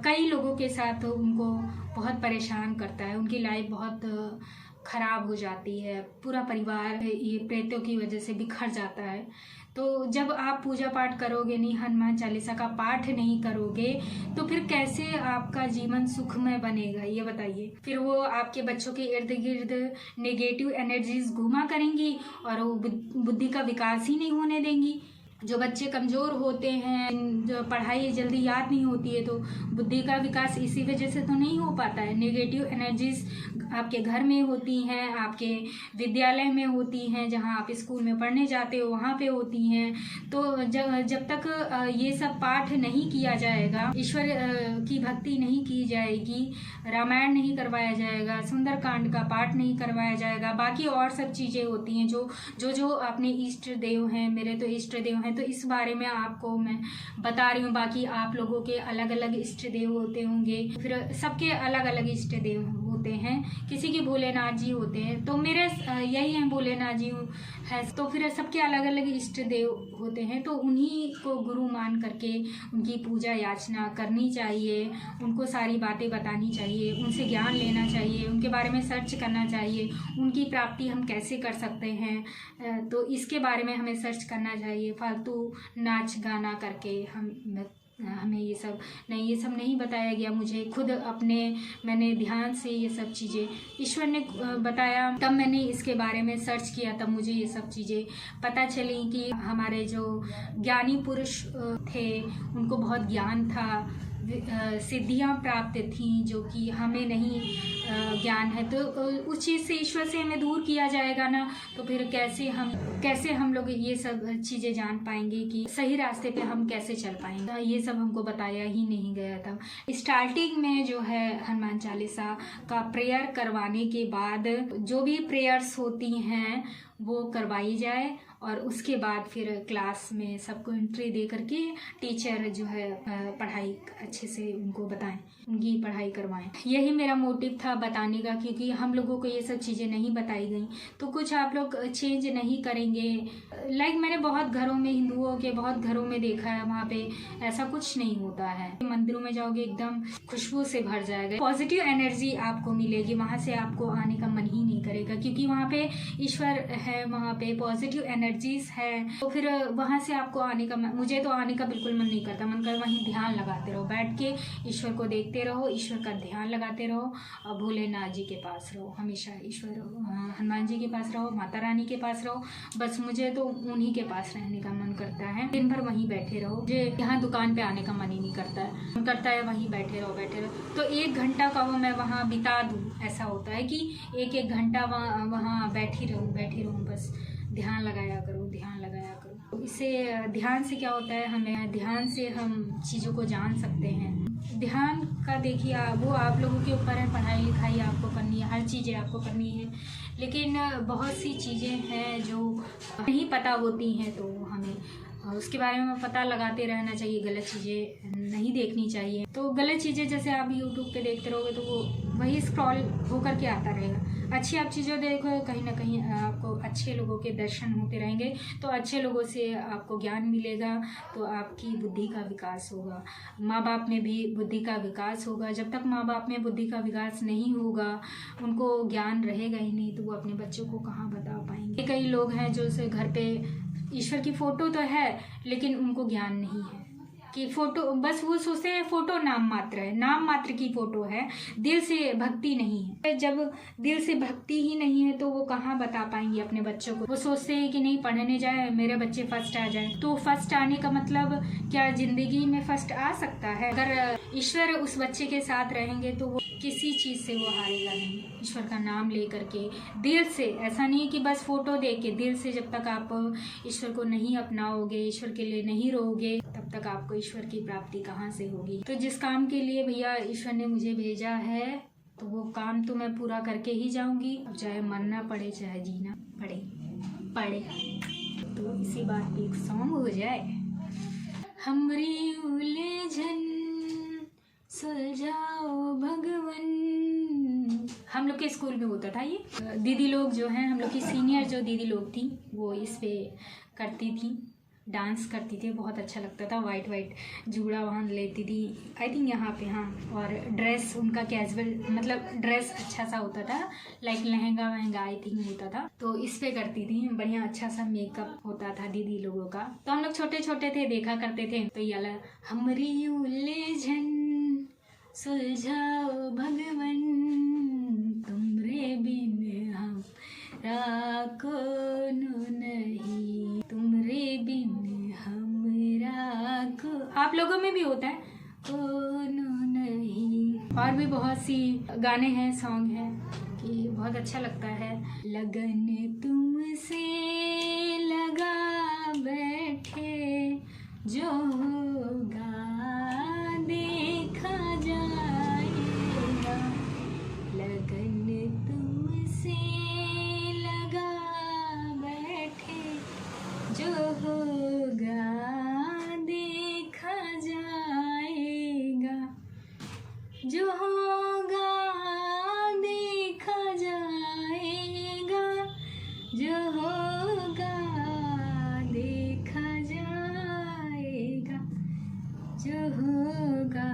कई लोगों के साथ उनको बहुत परेशान करता है, उनकी लाइफ बहुत खराब हो जाती है, पूरा परिवार ये प्रेतों की वजह से बिखर जाता है। तो जब आप पूजा पाठ करोगे नहीं, हनुमान चालीसा का पाठ नहीं करोगे, तो फिर कैसे आपका जीवन सुखमय बनेगा, ये बताइए। फिर वो आपके बच्चों के इर्द गिर्द नेगेटिव एनर्जीज घुमा करेंगी और वो बुद्धि का विकास ही नहीं होने देंगी। जो बच्चे कमज़ोर होते हैं, जो पढ़ाई जल्दी याद नहीं होती है, तो बुद्धि का विकास इसी वजह से तो नहीं हो पाता है। नेगेटिव एनर्जीज आपके घर में होती हैं, आपके विद्यालय में होती हैं, जहां आप स्कूल में पढ़ने जाते हो वहां पे होती हैं। तो जब तक ये सब पाठ नहीं किया जाएगा, ईश्वर की भक्ति नहीं की जाएगी, रामायण नहीं करवाया जाएगा, सुंदरकांड का पाठ नहीं करवाया जाएगा, बाकी और सब चीज़ें होती हैं जो अपने इष्ट देव हैं, मेरे तो इष्ट देव हैं, तो इस बारे में आपको मैं बता रही हूँ। बाकी आप लोगों के अलग अलग इष्ट देव होते होंगे, फिर सबके अलग अलग इष्ट देव होते हैं, किसी के भोलेनाथ जी होते हैं, तो मेरे यही हैं भोलेनाथ जी है। तो फिर सबके अलग अलग इष्ट देव होते हैं, तो उन्हीं को गुरु मान करके उनकी पूजा याचना करनी चाहिए, उनको सारी बातें बतानी चाहिए, उनसे ज्ञान लेना चाहिए, उनके बारे में सर्च करना चाहिए, उनकी प्राप्ति हम कैसे कर सकते हैं, तो इसके बारे में हमें सर्च करना चाहिए। फालतू नाच गाना करके हमें ये सब नहीं बताया गया। मुझे खुद मैंने ध्यान से ये सब चीज़ें ईश्वर ने बताया, तब मैंने इसके बारे में सर्च किया, तब मुझे ये सब चीज़ें पता चली कि हमारे जो ज्ञानी पुरुष थे उनको बहुत ज्ञान था, सिद्धियाँ प्राप्त थीं जो कि हमें नहीं ज्ञान है। तो उस चीज़ से ईश्वर से हमें दूर किया जाएगा ना, तो फिर कैसे हम लोग ये सब चीज़ें जान पाएंगे कि सही रास्ते पे हम कैसे चल पाएंगे। ये सब हमको बताया ही नहीं गया था। स्टार्टिंग में जो है हनुमान चालीसा का प्रेयर करवाने के बाद जो भी प्रेयर्स होती हैं वो करवाई जाए, और उसके बाद फिर क्लास में सबको एंट्री दे करके टीचर जो है पढ़ाई अच्छे से उनको बताएं, उनकी पढ़ाई करवाएं। यही मेरा मोटिव था बताने का, क्योंकि हम लोगों को ये सब चीज़ें नहीं बताई गई तो कुछ आप लोग चेंज नहीं करेंगे। मैंने बहुत घरों में, हिंदुओं के बहुत घरों में देखा है, वहाँ पे ऐसा कुछ नहीं होता है। मंदिरों में जाओगे एकदम खुशबू से भर जाएगा, पॉजिटिव एनर्जी आपको मिलेगी, वहाँ से आपको आने का मन ही नहीं करेगा, क्योंकि वहाँ पे ईश्वर है, वहाँ पे पॉजिटिव एनर्जीज है। तो फिर वहाँ से आपको आने का मुझे तो आने का बिल्कुल मन नहीं करता। मन कर वहीं ध्यान लगाते रहो, बैठ के ईश्वर को देखते रहो, ईश्वर का ध्यान लगाते रहो, और भोलेनाथ जी के पास रहो, हमेशा ईश्वर हनुमान जी के पास रहो, माता रानी के पास रहो। बस मुझे तो उन्हीं के पास रहने का मन करता है, दिन भर वहीं बैठे रहो। मुझे यहाँ दुकान पे आने का मन ही नहीं करता है, मन करता है वहीं बैठे रहो। तो 1 घंटा का वो मैं वहाँ बिता दूँ, ऐसा होता है कि 1-1 घंटा वहाँ बैठी रहूँ, बस ध्यान लगाया करो। इससे ध्यान से क्या होता है, ध्यान से हम चीज़ों को जान सकते हैं। ध्यान का देखिए वो आप लोगों के ऊपर है, पढ़ाई लिखाई आपको करनी है, हर चीज़ें आपको करनी है, लेकिन बहुत सी चीज़ें हैं जो नहीं पता होती हैं, तो हमें और उसके बारे में पता लगाते रहना चाहिए, गलत चीज़ें नहीं देखनी चाहिए। तो गलत चीज़ें जैसे आप यूट्यूब पे देखते रहोगे तो वो वही स्क्रॉल होकर के आता रहेगा। अच्छी आप चीज़ें देखो, कहीं ना कहीं आपको अच्छे लोगों के दर्शन होते रहेंगे, तो अच्छे लोगों से आपको ज्ञान मिलेगा, तो आपकी बुद्धि का विकास होगा। माँ बाप में भी बुद्धि का विकास होगा। जब तक माँ बाप में बुद्धि का विकास नहीं होगा, उनको ज्ञान रहेगा ही नहीं, तो वो अपने बच्चों को कहाँ बता पाएंगे। कई लोग हैं जो से घर पे ईश्वर की फ़ोटो तो है लेकिन उनको ज्ञान नहीं है कि फ़ोटो, बस वो सोचते हैं फ़ोटो नाम मात्र है, नाम मात्र की फ़ोटो है, दिल से भक्ति नहीं है। जब दिल से भक्ति ही नहीं है तो वो कहाँ बता पाएंगे अपने बच्चों को। वो सोचते हैं कि नहीं पढ़ने जाए, मेरे बच्चे फर्स्ट आ जाए। तो फर्स्ट आने का मतलब क्या ज़िंदगी में फर्स्ट आ सकता है? अगर ईश्वर उस बच्चे के साथ रहेंगे तो वो किसी चीज़ से वो हारेगा नहीं। ईश्वर का नाम ले करके दिल से, ऐसा नहीं कि बस फ़ोटो देख के, दिल से जब तक आप ईश्वर को नहीं अपनाओगे, ईश्वर के लिए नहीं रहोगे, तब तक आपको ईश्वर की प्राप्ति कहाँ से होगी। तो जिस काम के लिए भैया ईश्वर ने मुझे भेजा है तो वो काम तो मैं पूरा करके ही जाऊंगी, चाहे मरना पड़े चाहे जीना पड़े। तो इसी बात पे एक सॉन्ग हो जाए। हमरी उलझन सुलझाओ भगवन। हम लोग के स्कूल में होता था ये। दीदी लोग जो हैं, हम लोग की सीनियर जो दीदी लोग थी, वो इस पे करती थी, डांस करती थी, बहुत अच्छा लगता था। वाइट जूड़ा बांध लेती थी, आई थिंक यहाँ पे, हाँ। और ड्रेस उनका कैजुअल, मतलब ड्रेस अच्छा सा होता था, लाइक लहंगा वहंगा आई थिंक होता था। तो इस पे करती थी, बढ़िया अच्छा सा मेकअप होता था दीदी लोगों का। तो हम लोग छोटे छोटे थे, देखा करते थे। तो ये हमरी उलझन सुलझाओ भगवन, तुमरे बिन हमरा कोनो नहीं, तुमरे बिन हमरा को। आप लोगों में भी होता है कोनो नहीं। और भी बहुत सी गाने हैं, सॉन्ग हैं कि बहुत अच्छा लगता है। लगन तुमसे लगा बैठे, जो होगा देखा जाएगा। लगन तुमसे लगा बैठे, जो होगा देखा जाएगा, जो होगा देखा जाएगा, जो होगा देखा जाएगा, जो होगा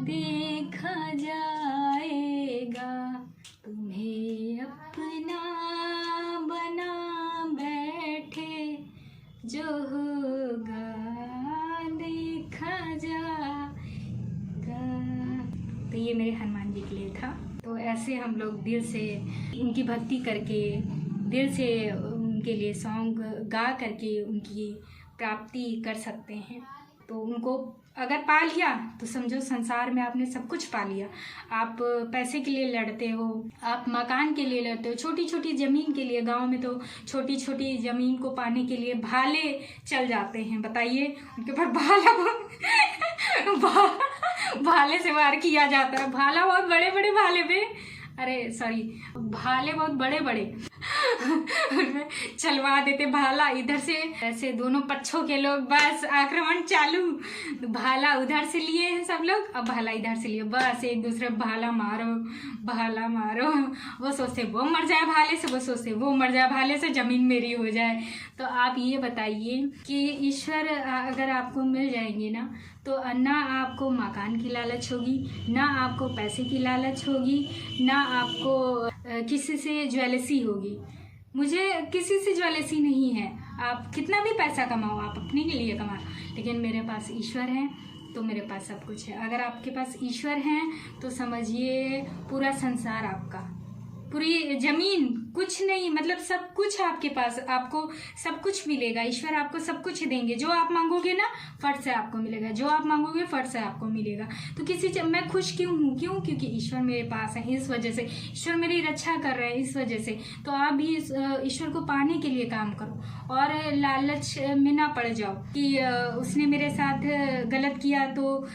देखा जाएगा। तुम्हें अपना बना बैठे, जो होगा देखा जाएगा। तो ये मेरे हनुमान जी के लिए था। तो ऐसे हम लोग दिल से उनकी भक्ति करके, दिल से उनके लिए सॉन्ग गा करके उनकी प्राप्ति कर सकते हैं। तो उनको अगर पा लिया तो समझो संसार में आपने सब कुछ पा लिया। आप पैसे के लिए लड़ते हो, आप मकान के लिए लड़ते हो, छोटी छोटी ज़मीन के लिए। गांव में तो छोटी छोटी ज़मीन को पाने के लिए भाले चल जाते हैं, बताइए। उनके ऊपर भाले से वार किया जाता है। भाला बहुत बड़े बड़े भाले पे, अरे सॉरी, भाले बहुत बड़े बड़े चलवा देते भाला इधर से। ऐसे दोनों पक्षों के लोग बस आक्रमण चालू, भाला उधर से लिए हैं सब लोग, अब भाला इधर से लिए, बस एक दूसरे भाला मारो। वो सोचते वो मर जाए भाले से, वो सोचते वो मर जाए भाले से, जमीन मेरी हो जाए। तो आप ये बताइए कि ईश्वर अगर आपको मिल जाएंगे ना, तो ना आपको मकान की लालच होगी, ना आपको पैसे की लालच होगी, ना आपको किसी से ज्वेलसी होगी। मुझे किसी से ज्वेलसी नहीं है। आप कितना भी पैसा कमाओ, आप अपने के लिए कमाओ, लेकिन मेरे पास ईश्वर है तो मेरे पास सब कुछ है। अगर आपके पास ईश्वर हैं तो समझिए पूरा संसार आपका, पूरी जमीन कुछ नहीं, मतलब सब कुछ आपके पास, आपको सब कुछ मिलेगा। ईश्वर आपको सब कुछ देंगे। जो आप मांगोगे ना फट से आपको मिलेगा, जो आप मांगोगे फट से आपको मिलेगा। तो मैं खुश क्यों हूँ? क्योंकि ईश्वर मेरे पास है, इस वजह से ईश्वर मेरी रक्षा कर रहे हैं, इस वजह से। तो आप भी ईश्वर को पाने के लिए काम करो और लालच में ना पड़ जाओ कि उसने मेरे साथ गलत किया तो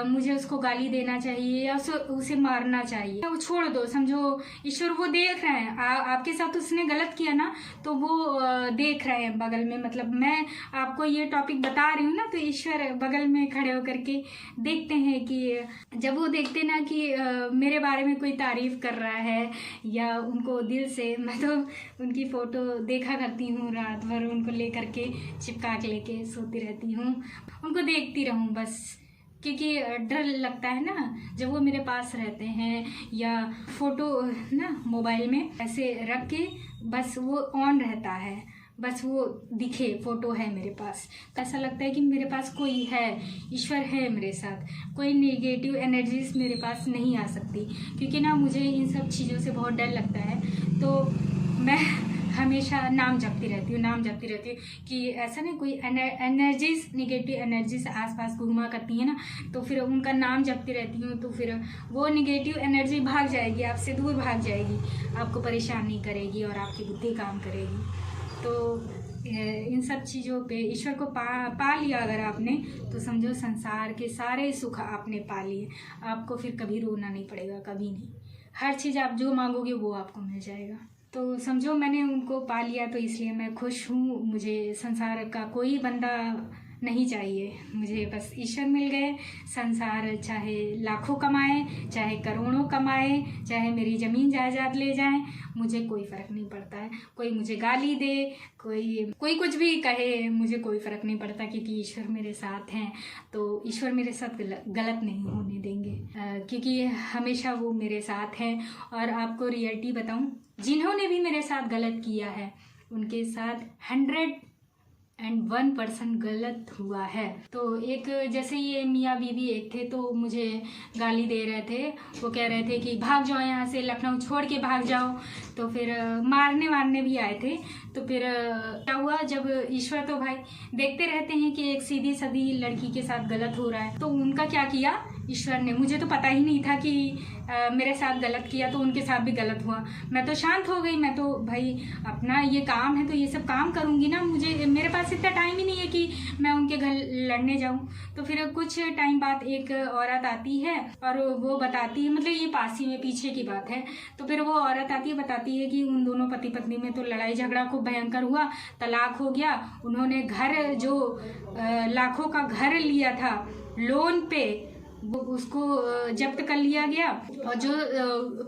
मुझे उसको गाली देना चाहिए या उसे मारना चाहिए। वो छोड़ दो, समझो ईश्वर वो देख रहे हैं आपके साथ उसने गलत किया ना तो वो देख रहे हैं बगल में, मतलब मैं आपको ये टॉपिक बता रही हूँ ना तो ईश्वर बगल में खड़े होकर के देखते हैं कि जब वो देखते ना कि मेरे बारे में कोई तारीफ कर रहा है या उनको दिल से, मैं तो उनकी फ़ोटो देखा करती हूँ, रात भर उनको ले करके चिपका के लेके सोती रहती हूँ, उनको देखती रहूँ बस, क्योंकि डर लगता है ना जब वो मेरे पास रहते हैं या फ़ोटो ना मोबाइल में ऐसे रख के बस वो ऑन रहता है, बस वो दिखे फ़ोटो है मेरे पास, ऐसा लगता है कि मेरे पास कोई है, ईश्वर है मेरे साथ, कोई नेगेटिव एनर्जीज मेरे पास नहीं आ सकती, क्योंकि ना मुझे इन सब चीज़ों से बहुत डर लगता है। तो मैं हमेशा नाम जपती रहती हूँ कि ऐसा नहीं कोई एनर्जीज, नेगेटिव एनर्जीज आसपास घूमा करती है ना, तो फिर उनका नाम जपती रहती हूँ, तो फिर वो नेगेटिव एनर्जी भाग जाएगी, आपसे दूर भाग जाएगी, आपको परेशान नहीं करेगी और आपकी बुद्धि काम करेगी। तो इन सब चीज़ों पे ईश्वर को पा लिया अगर आपने, तो समझो संसार के सारे सुख आपने पा लिए, आपको फिर कभी रोना नहीं पड़ेगा, कभी नहीं, हर चीज़ आप जो मांगोगे वो आपको मिल जाएगा। तो समझो मैंने उनको पा लिया तो इसलिए मैं खुश हूँ, मुझे संसार का कोई बंदा नहीं चाहिए, मुझे बस ईश्वर मिल गए। संसार चाहे लाखों कमाए, चाहे करोड़ों कमाए, चाहे मेरी ज़मीन जायदाद ले जाएं, मुझे कोई फ़र्क नहीं पड़ता है। कोई मुझे गाली दे, कोई कुछ भी कहे, मुझे कोई फ़र्क नहीं पड़ता, क्योंकि ईश्वर मेरे साथ हैं। तो ईश्वर मेरे साथ गलत नहीं होने देंगे, क्योंकि हमेशा वो मेरे साथ हैं। और आपको रियलिटी बताऊं, जिन्होंने भी मेरे साथ गलत किया है उनके साथ 101% गलत हुआ है। तो एक जैसे ये मियाँ बीवी एक थे, तो मुझे गाली दे रहे थे, वो कह रहे थे कि भाग जाओ यहाँ से, लखनऊ छोड़ के भाग जाओ। तो फिर मारने भी आए थे। तो फिर क्या हुआ, जब ईश्वर तो भाई देखते रहते हैं कि एक सीधी सादी लड़की के साथ गलत हो रहा है, तो उनका क्या किया ईश्वर ने, मुझे तो पता ही नहीं था कि मेरे साथ गलत किया, तो उनके साथ भी गलत हुआ। मैं तो शांत हो गई, मैं तो भाई अपना ये काम है तो ये सब काम करूँगी ना, मेरे पास इतना टाइम ही नहीं है कि मैं उनके घर लड़ने जाऊँ। तो फिर कुछ टाइम बाद एक औरत आती है और वो बताती है, मतलब ये पास ही में पीछे की बात है, तो फिर वो औरत आती है, बताती है कि उन दोनों पति पत्नी में तो लड़ाई झगड़ा खूब भयंकर हुआ, तलाक हो गया, उन्होंने घर जो लाखों का घर लिया था लोन पे वो उसको जब्त कर लिया गया, और जो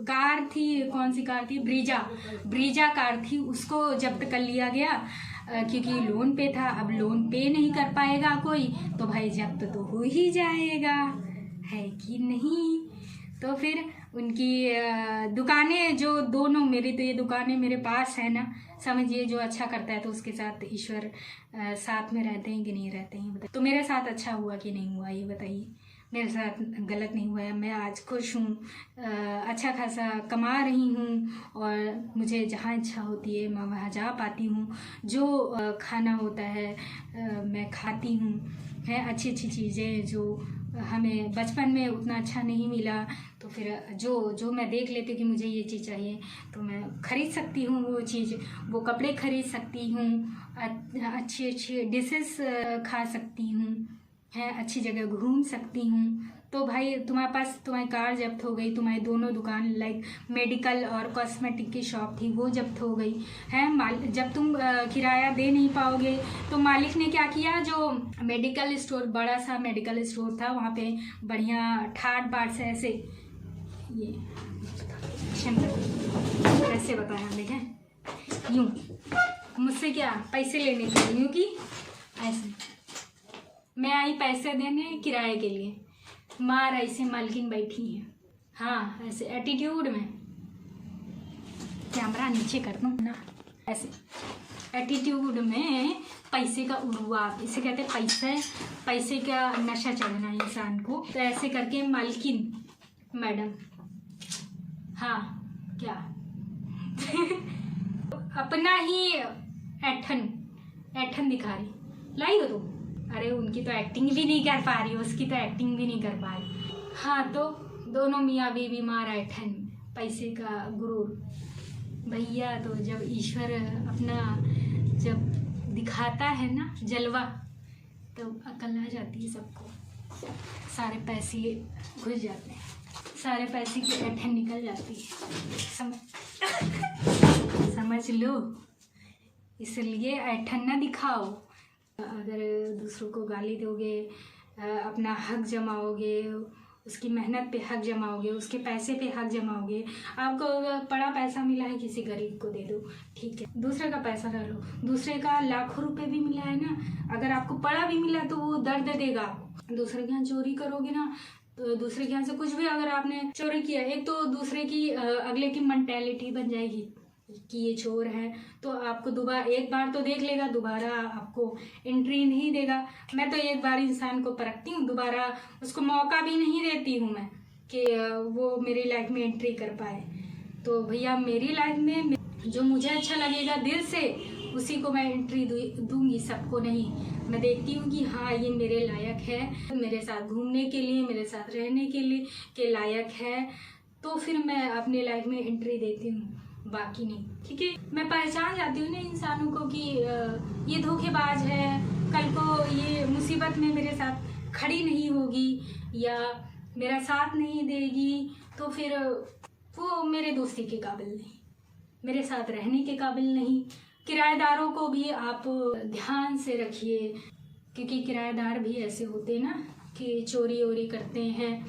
कार थी, कौन सी कार थी, ब्रीजा कार थी, उसको जब्त कर लिया गया, क्योंकि लोन पे था। अब लोन पे नहीं कर पाएगा कोई तो भाई जब्त तो हो ही जाएगा, है कि नहीं। तो फिर उनकी दुकानें जो दोनों, मेरी तो ये दुकानें मेरे पास है ना, समझिए जो अच्छा करता है तो उसके साथ ईश्वर साथ में रहते हैं कि नहीं रहते हैं, बताइए। तो मेरे साथ अच्छा हुआ कि नहीं हुआ ये बताइए, मेरे साथ गलत नहीं हुआ है, मैं आज खुश हूँ, अच्छा खासा कमा रही हूँ, और मुझे जहाँ इच्छा होती है मैं वहाँ जा पाती हूँ, जो खाना होता है मैं खाती हूँ, है अच्छी चीज़ें जो हमें बचपन में उतना अच्छा नहीं मिला, तो फिर जो मैं देख लेती हूँ कि मुझे ये चीज़ चाहिए तो मैं ख़रीद सकती हूँ वो चीज़, वो कपड़े ख़रीद सकती हूँ, अच्छी डिशेस खा सकती हूँ, है अच्छी जगह घूम सकती हूँ। तो भाई तुम्हारी कार जब्त हो गई, तुम्हारी दोनों दुकान लाइक मेडिकल और कॉस्मेटिक की शॉप थी वो जब्त हो गई है। जब तुम किराया दे नहीं पाओगे तो मालिक ने क्या किया, जो मेडिकल स्टोर, बड़ा सा मेडिकल स्टोर था, वहाँ पे बढ़िया ठाट बाट से ऐसे ये कैसे बताया देखें, यूँ मुझसे क्या पैसे लेने के लिए, यूँ कि ऐसे मैं आई पैसे देने किराए के लिए, मार ऐसे मालकिन बैठी है, हाँ ऐसे एटीट्यूड में, कैमरा नीचे कर दूँ ना, ऐसे एटीट्यूड में पैसे का उर्वाप, इसे कहते हैं पैसे का नशा चढ़ना इंसान को। तो ऐसे करके मालकिन मैडम, हाँ क्या अपना ही ऐठन दिखा रही, लाई हो तुम, अरे उनकी तो एक्टिंग भी नहीं कर पा रही, उसकी तो एक्टिंग भी नहीं कर पा रही। हाँ तो दोनों मियाँ बीवी मार ऐठन, पैसे का गुरूर भैया। तो जब ईश्वर अपना जब दिखाता है ना जलवा, तो अकल आ जाती है सबको, सारे पैसे घुस जाते हैं, सारे पैसे की ऐठन निकल जाती है, समझ समझ लो, इसलिए ऐठन न दिखाओ। अगर दूसरों को गाली दोगे, अपना हक जमाओगे, उसकी मेहनत पे हक जमाओगे, उसके पैसे पे हक जमाओगे। आपको बड़ा पैसा मिला है, किसी गरीब को दे दो, ठीक है। दूसरे का पैसा ना लो, दूसरे का लाखों रुपए भी मिला है ना, अगर आपको बड़ा भी मिला तो वो दर्द देगा आपको। दूसरे के यहाँ चोरी करोगे ना, तो दूसरे के यहाँ से कुछ भी अगर आपने चोरी किया, एक तो दूसरे की अगले की मेंटेलिटी बन जाएगी कि ये चोर है, तो आपको दोबारा एक बार तो देख लेगा, दोबारा आपको एंट्री नहीं देगा। मैं तो एक बार इंसान को परखती हूँ, दोबारा उसको मौका भी नहीं देती हूँ मैं कि वो मेरी लाइफ में एंट्री कर पाए। तो भैया मेरी लाइफ में जो मुझे अच्छा लगेगा दिल से, उसी को मैं एंट्री दूंगी, सबको नहीं। मैं देखती हूँ कि हाँ ये मेरे लायक है, मेरे साथ घूमने के लिए, मेरे साथ रहने के लिए के लायक है, तो फिर मैं अपनी लाइफ में एंट्री देती हूँ, बाकी नहीं। क्योंकि मैं पहचान जाती हूँ ना इंसानों को कि ये धोखेबाज है, कल को ये मुसीबत में मेरे साथ खड़ी नहीं होगी या मेरा साथ नहीं देगी, तो फिर वो मेरे दोस्ती के काबिल नहीं, मेरे साथ रहने के काबिल नहीं। किराएदारों को भी आप ध्यान से रखिए, क्योंकि किराएदार भी ऐसे होते हैं ना कि चोरी वोरी करते हैं।